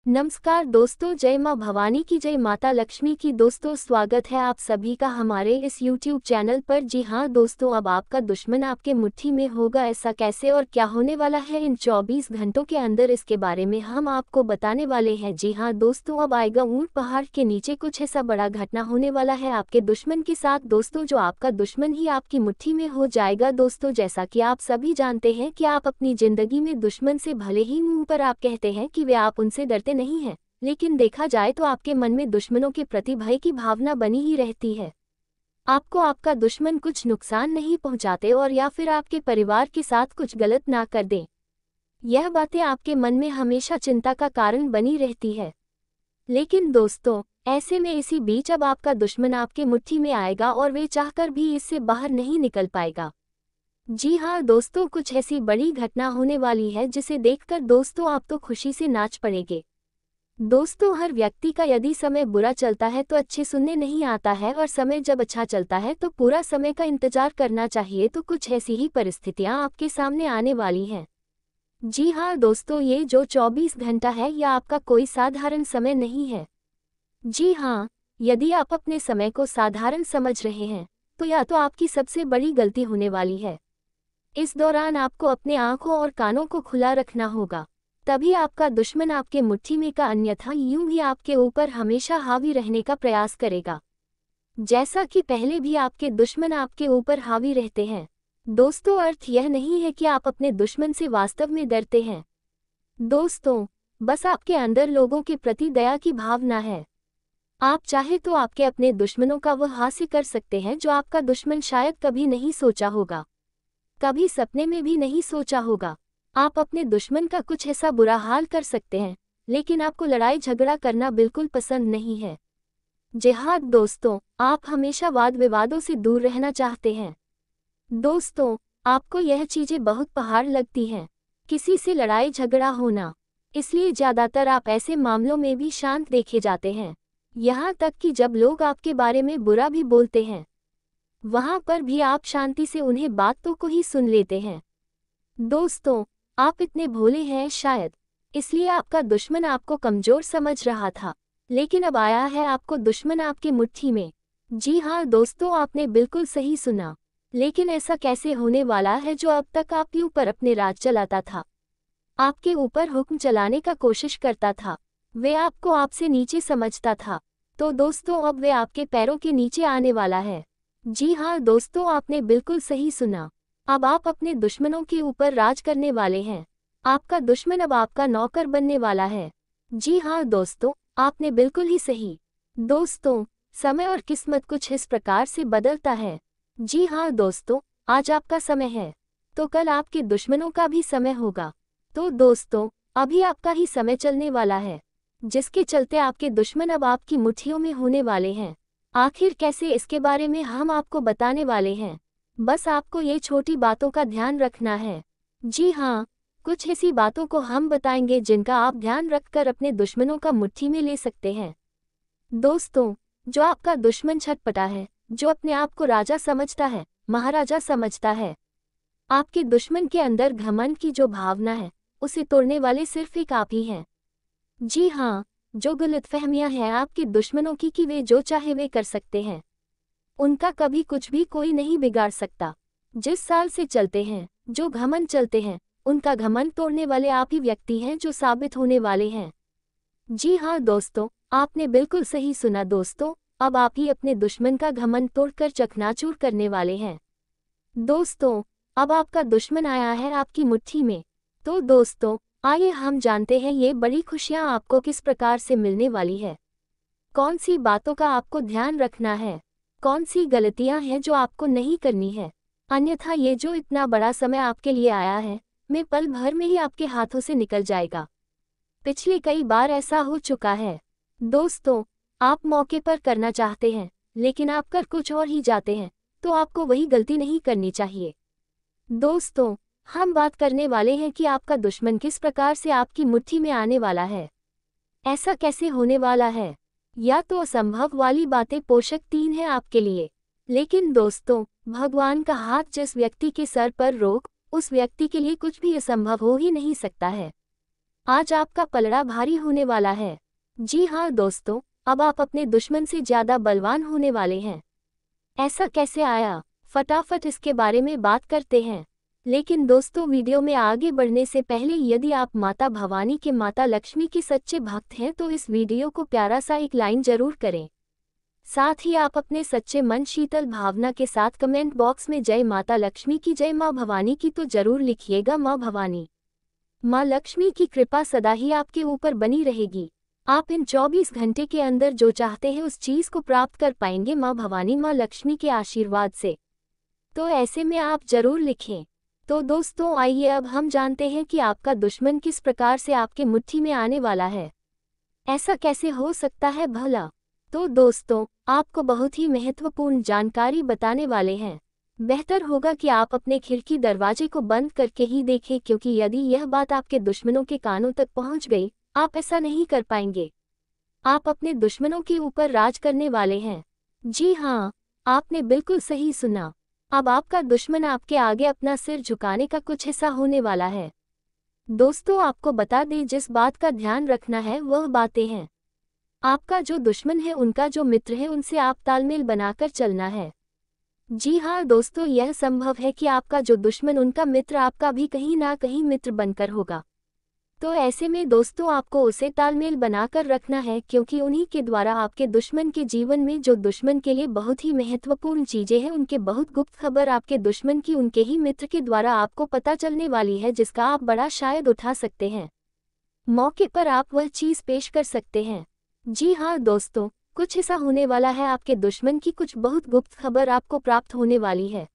नमस्कार दोस्तों, जय मां भवानी की जय, माता लक्ष्मी की। दोस्तों स्वागत है आप सभी का हमारे इस YouTube चैनल पर। जी हाँ दोस्तों, अब आपका दुश्मन आपके मुट्ठी में होगा, ऐसा कैसे और क्या होने वाला है इन 24 घंटों के अंदर, इसके बारे में हम आपको बताने वाले हैं। जी हाँ दोस्तों, अब आएगा ऊंट पहाड़ के नीचे, कुछ ऐसा बड़ा घटना होने वाला है आपके दुश्मन के साथ दोस्तों, जो आपका दुश्मन ही आपकी मुट्ठी में हो जाएगा। दोस्तों जैसा कि आप सभी जानते हैं कि आप अपनी जिंदगी में दुश्मन से भले ही मुंह पर आप कहते हैं कि वे आप उनसे डरते नहीं है, लेकिन देखा जाए तो आपके मन में दुश्मनों के प्रति भय की भावना बनी ही रहती है। आपको आपका दुश्मन कुछ नुकसान नहीं पहुंचाते और या फिर आपके परिवार के साथ कुछ गलत ना कर दे, यह बातें आपके मन में हमेशा चिंता का कारण बनी रहती है। लेकिन दोस्तों ऐसे में इसी बीच अब आपका दुश्मन आपके मुट्ठी में आएगा और वे चाहकर भी इससे बाहर नहीं निकल पाएगा। जी हाँ दोस्तों, कुछ ऐसी बड़ी घटना होने वाली है जिसे देखकर दोस्तों आप तो खुशी से नाच पड़ेंगे। दोस्तों हर व्यक्ति का यदि समय बुरा चलता है तो अच्छे सुनने नहीं आता है, और समय जब अच्छा चलता है तो पूरा समय का इंतजार करना चाहिए। तो कुछ ऐसी ही परिस्थितियां आपके सामने आने वाली हैं। जी हाँ दोस्तों, ये जो 24 घंटा है यह आपका कोई साधारण समय नहीं है। जी हाँ, यदि आप अपने समय को साधारण समझ रहे हैं तो यह तो आपकी सबसे बड़ी गलती होने वाली है। इस दौरान आपको अपने आंखों और कानों को खुला रखना होगा, तभी आपका दुश्मन आपके मुट्ठी में का, अन्यथा यूं ही आपके ऊपर हमेशा हावी रहने का प्रयास करेगा, जैसा कि पहले भी आपके दुश्मन आपके ऊपर हावी रहते हैं। दोस्तों अर्थ यह नहीं है कि आप अपने दुश्मन से वास्तव में डरते हैं। दोस्तों बस आपके अंदर लोगों के प्रति दया की भावना है। आप चाहे तो आपके अपने दुश्मनों का वह हास्य कर सकते हैं जो आपका दुश्मन शायद कभी नहीं सोचा होगा, कभी सपने में भी नहीं सोचा होगा। आप अपने दुश्मन का कुछ ऐसा बुरा हाल कर सकते हैं, लेकिन आपको लड़ाई झगड़ा करना बिल्कुल पसंद नहीं है। जी हाँ दोस्तों, आप हमेशा वाद विवादों से दूर रहना चाहते हैं। दोस्तों आपको यह चीजें बहुत पहाड़ लगती हैं, किसी से लड़ाई झगड़ा होना, इसलिए ज्यादातर आप ऐसे मामलों में भी शांत देखे जाते हैं। यहाँ तक कि जब लोग आपके बारे में बुरा भी बोलते हैं, वहां पर भी आप शांति से उन्हें बातों को ही सुन लेते हैं। दोस्तों आप इतने भोले हैं शायद, इसलिए आपका दुश्मन आपको कमजोर समझ रहा था, लेकिन अब आया है आपको दुश्मन आपके मुट्ठी में। जी हाँ दोस्तों, आपने बिल्कुल सही सुना। लेकिन ऐसा कैसे होने वाला है? जो अब तक आपके ऊपर अपने राज चलाता था, आपके ऊपर हुक्म चलाने का कोशिश करता था, वे आपको आपसे नीचे समझता था, तो दोस्तों अब वे आपके पैरों के नीचे आने वाला है। जी हाँ दोस्तों, आपने बिल्कुल सही सुना। अब आप अपने दुश्मनों के ऊपर राज करने वाले हैं। आपका दुश्मन अब आपका नौकर बनने वाला है। जी हाँ दोस्तों, आपने बिल्कुल ही सही। दोस्तों समय और किस्मत कुछ इस प्रकार से बदलता है। जी हाँ दोस्तों, आज आपका समय है तो कल आपके दुश्मनों का भी समय होगा। तो दोस्तों अभी आपका ही समय चलने वाला है, जिसके चलते आपके दुश्मन अब आपकी मुट्ठियों में होने वाले हैं। आखिर कैसे, इसके बारे में हम आपको बताने वाले हैं। बस आपको ये छोटी बातों का ध्यान रखना है। जी हाँ, कुछ ऐसी बातों को हम बताएंगे जिनका आप ध्यान रखकर अपने दुश्मनों का मुट्ठी में ले सकते हैं। दोस्तों जो आपका दुश्मन छटपटा है, जो अपने आप को राजा समझता है, महाराजा समझता है, आपके दुश्मन के अंदर घमंड की जो भावना है उसे तोड़ने वाले सिर्फ एक आप ही हैं। जी हाँ, जो गलतफहमियां हैं आपके दुश्मनों की कि वे जो चाहे वे कर सकते हैं, उनका कभी कुछ भी कोई नहीं बिगाड़ सकता। जिस साल से चलते हैं, जो घमंड चलते हैं, उनका घमंड तोड़ने वाले आप ही व्यक्ति हैं जो साबित होने वाले हैं। जी हाँ दोस्तों, आपने बिल्कुल सही सुना। दोस्तों अब आप ही अपने दुश्मन का घमंड तोड़कर चकनाचूर करने वाले हैं। दोस्तों अब आपका दुश्मन आया है आपकी मुट्ठी में, तो दोस्तों आइए हम जानते हैं ये बड़ी खुशियां आपको किस प्रकार से मिलने वाली है। कौन सी बातों का आपको ध्यान रखना है, कौन सी गलतियां हैं जो आपको नहीं करनी है, अन्यथा ये जो इतना बड़ा समय आपके लिए आया है मैं पल भर में ही आपके हाथों से निकल जाएगा। पिछले कई बार ऐसा हो चुका है। दोस्तों आप मौके पर करना चाहते हैं लेकिन आप कर कुछ और ही जाते हैं, तो आपको वही गलती नहीं करनी चाहिए। दोस्तों हम बात करने वाले हैं कि आपका दुश्मन किस प्रकार से आपकी मुट्ठी में आने वाला है। ऐसा कैसे होने वाला है? या तो असंभव वाली बातें पोषक 3 है आपके लिए, लेकिन दोस्तों भगवान का हाथ जिस व्यक्ति के सर पर रोक, उस व्यक्ति के लिए कुछ भी असंभव हो ही नहीं सकता है। आज आपका पलड़ा भारी होने वाला है। जी हाँ दोस्तों, अब आप अपने दुश्मन से ज्यादा बलवान होने वाले हैं। ऐसा कैसे आया, फटाफट इसके बारे में बात करते हैं। लेकिन दोस्तों, वीडियो में आगे बढ़ने से पहले यदि आप माता भवानी के माता लक्ष्मी के सच्चे भक्त हैं तो इस वीडियो को प्यारा सा एक लाइन जरूर करें। साथ ही आप अपने सच्चे मन शीतल भावना के साथ कमेंट बॉक्स में जय माता लक्ष्मी की, जय माँ भवानी की तो जरूर लिखिएगा। माँ भवानी, माँ लक्ष्मी की कृपा सदा ही आपके ऊपर बनी रहेगी। आप इन 24 घंटे के अंदर जो चाहते हैं उस चीज को प्राप्त कर पाएंगे माँ भवानी माँ लक्ष्मी के आशीर्वाद से। तो ऐसे में आप जरूर लिखें। तो दोस्तों, आइए अब हम जानते हैं कि आपका दुश्मन किस प्रकार से आपके मुट्ठी में आने वाला है। ऐसा कैसे हो सकता है भला? तो दोस्तों, आपको बहुत ही महत्वपूर्ण जानकारी बताने वाले हैं। बेहतर होगा कि आप अपने खिड़की दरवाजे को बंद करके ही देखें, क्योंकि यदि यह बात आपके दुश्मनों के कानों तक पहुंच गई, आप ऐसा नहीं कर पाएंगे। आप अपने दुश्मनों के ऊपर राज करने वाले हैं। जी हाँ, आपने बिल्कुल सही सुना। अब आपका दुश्मन आपके आगे अपना सिर झुकाने का कुछ हिस्सा होने वाला है। दोस्तों, आपको बता दें, जिस बात का ध्यान रखना है वह बातें हैं, आपका जो दुश्मन है उनका जो मित्र है उनसे आप तालमेल बनाकर चलना है। जी हाँ दोस्तों, यह संभव है कि आपका जो दुश्मन उनका मित्र आपका भी कहीं ना कहीं मित्र बनकर होगा। तो ऐसे में दोस्तों, आपको उसे तालमेल बनाकर रखना है, क्योंकि उन्हीं के द्वारा आपके दुश्मन के जीवन में जो दुश्मन के लिए बहुत ही महत्वपूर्ण चीजें हैं उनके बहुत गुप्त खबर आपके दुश्मन की उनके ही मित्र के द्वारा आपको पता चलने वाली है, जिसका आप बड़ा शायद उठा सकते हैं। मौके पर आप वह चीज पेश कर सकते हैं। जी हाँ दोस्तों, कुछ ऐसा होने वाला है, आपके दुश्मन की कुछ बहुत गुप्त खबर आपको प्राप्त होने वाली है।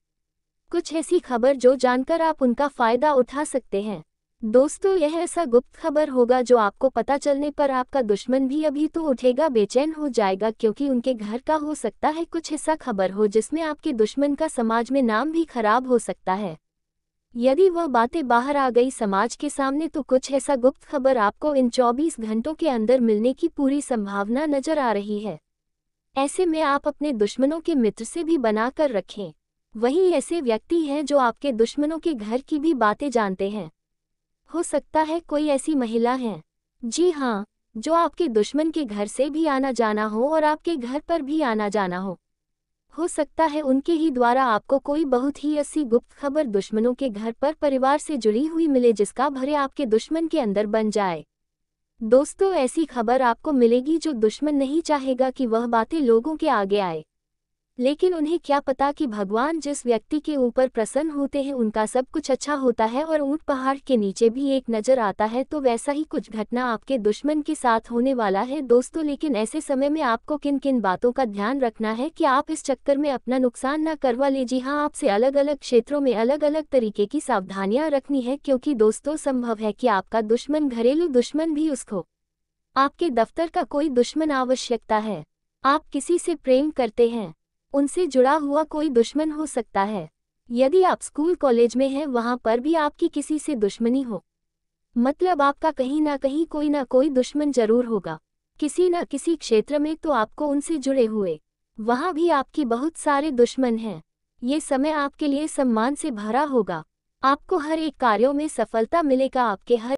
कुछ ऐसी खबर जो जानकर आप उनका फायदा उठा सकते हैं। दोस्तों, यह ऐसा गुप्त खबर होगा जो आपको पता चलने पर आपका दुश्मन भी अभी तो उठेगा, बेचैन हो जाएगा, क्योंकि उनके घर का हो सकता है कुछ ऐसा खबर हो जिसमें आपके दुश्मन का समाज में नाम भी खराब हो सकता है। यदि वह बातें बाहर आ गई समाज के सामने तो कुछ ऐसा गुप्त खबर आपको इन 24 घंटों के अंदर मिलने की पूरी संभावना नजर आ रही है। ऐसे में आप अपने दुश्मनों के मित्र से भी बनाकर रखें। वहीं ऐसे व्यक्ति हैं जो आपके दुश्मनों के घर की भी बातें जानते हैं। हो सकता है कोई ऐसी महिला है, जी हाँ, जो आपके दुश्मन के घर से भी आना जाना हो और आपके घर पर भी आना जाना हो सकता है उनके ही द्वारा आपको कोई बहुत ही ऐसी गुप्त खबर दुश्मनों के घर पर परिवार से जुड़ी हुई मिले, जिसका भरे आपके दुश्मन के अंदर बन जाए। दोस्तों, ऐसी खबर आपको मिलेगी जो दुश्मन नहीं चाहेगा कि वह बातें लोगों के आगे आए, लेकिन उन्हें क्या पता कि भगवान जिस व्यक्ति के ऊपर प्रसन्न होते हैं उनका सब कुछ अच्छा होता है और ऊंट पहाड़ के नीचे भी एक नजर आता है। तो वैसा ही कुछ घटना आपके दुश्मन के साथ होने वाला है दोस्तों। लेकिन ऐसे समय में आपको किन किन बातों का ध्यान रखना है कि आप इस चक्कर में अपना नुकसान न करवा ले। जी हाँ, आपसे अलग अलग क्षेत्रों में अलग अलग तरीके की सावधानियां रखनी है, क्योंकि दोस्तों संभव है कि आपका दुश्मन घरेलू दुश्मन भी उसको आपके दफ्तर का कोई दुश्मन आवश्यकता है, आप किसी से प्रेम करते हैं, उनसे जुड़ा हुआ कोई दुश्मन हो सकता है। यदि आप स्कूल कॉलेज में हैं वहां पर भी आपकी किसी से दुश्मनी हो, मतलब आपका कहीं ना कहीं कोई ना कोई दुश्मन जरूर होगा किसी न किसी क्षेत्र में, तो आपको उनसे जुड़े हुए वहां भी आपकी बहुत सारे दुश्मन हैं। ये समय आपके लिए सम्मान से भरा होगा, आपको हर एक कार्यों में सफलता मिलेगा, आपके हर